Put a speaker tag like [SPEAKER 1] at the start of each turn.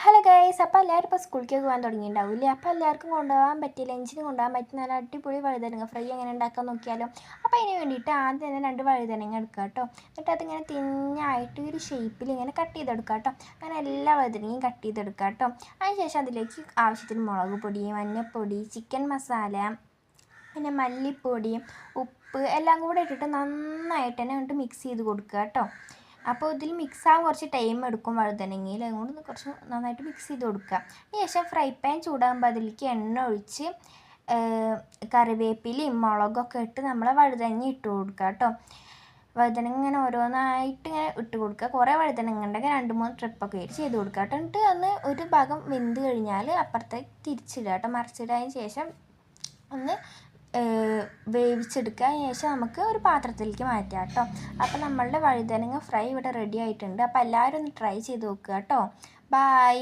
[SPEAKER 1] Hello guys, അപ്പോൾ എല്ലാവരും ഇപ്പോൾ സ്കൂളിലേക്ക് പോകാൻ തുടങ്ങിയിട്ടുണ്ടാവില്ലേ? അപ്പോൾ എല്ലാവർക്കും കൊണ്ടുപോകാൻ പറ്റിയ ലഞ്ചിന് കൊണ്ടുപോകാൻ പറ്റിയ നല്ല അടിപൊളി വഴുതനങ്ങ ഫ്രൈ എങ്ങനെ ഉണ്ടാക്കാൻ നോക്കിയാലോ. അപ്പോൾ അതിന് വേണ്ടിയിട്ട് ആദ്യം തന്നെ 2 വഴുതനങ്ങ എടുക്കുക കേട്ടോ. എന്നിട്ട് അതിങ്ങനെ തിന്നായിട്ട് ഒരു ഷേപ്പിൽ ഇങ്ങനെ കട്ട് ചെയ്തെടുക്കുക കേട്ടോ. അങ്ങനെ എല്ലാ വഴുതനങ്ങയും കട്ട് ചെയ്തെടുക്കുക കേട്ടോ. അതിനുശേഷം അതിലേക്ക് ആവശ്യത്തിന് മുളക് പൊടി, മഞ്ഞൾപ്പൊടി, ചിക്കൻ മസാല, പിന്നെ മല്ലിപ്പൊടി, ഉപ്പ് എല്ലാം കൂടെ ഇട്ടിട്ട് നന്നായിട്ട് തന്നെ എന്നിട്ട് മിക്സ് ചെയ്ത് കൊടുക്കുക കേട്ടോ. അപ്പോൾ ഇതിൽ മിക്സാകാൻ കുറച്ച് ടൈം എടുക്കും വഴുതനങ്ങയിൽ, അതുകൊണ്ട് കുറച്ച് നന്നായിട്ട് മിക്സ് ചെയ്ത് കൊടുക്കുക. ശേഷം ഫ്രൈ പാൻ ചൂടാകുമ്പോൾ അതിലേക്ക് എണ്ണ ഒഴിച്ച് കറിവേപ്പിലയും മുളകൊക്കെ ഇട്ട് നമ്മളെ വഴുതനങ്ങ ഇട്ട് കൊടുക്കുക കേട്ടോ. വഴുതനങ്ങ ഇങ്ങനെ ഓരോന്നായിട്ട് ഇങ്ങനെ ഇട്ട് കൊടുക്കുക. കുറേ വഴുതനങ്ങ ഉണ്ടെങ്കിൽ 2-3 ട്രിപ്പൊക്കെ ആയിട്ട് ചെയ്ത് കൊടുക്കുക കേട്ടോ. എന്നിട്ട് ഒന്ന് ഒരു ഭാഗം വെന്ത് കഴിഞ്ഞാൽ അപ്പുറത്തേക്ക് തിരിച്ചിടുക കേട്ടോ. മറിച്ചിട്ടതിന് ശേഷം ഒന്ന് വേവിച്ചെടുക്കുക. ശേഷം നമുക്ക് ഒരു പാത്രത്തിലേക്ക് മാറ്റാം കേട്ടോ. അപ്പോൾ നമ്മളുടെ വഴുതനങ്ങ ഫ്രൈ ഇവിടെ റെഡി ആയിട്ടുണ്ട്. അപ്പോൾ എല്ലാവരും ഒന്ന് ട്രൈ ചെയ്ത് നോക്കുക കേട്ടോ. ബായ്.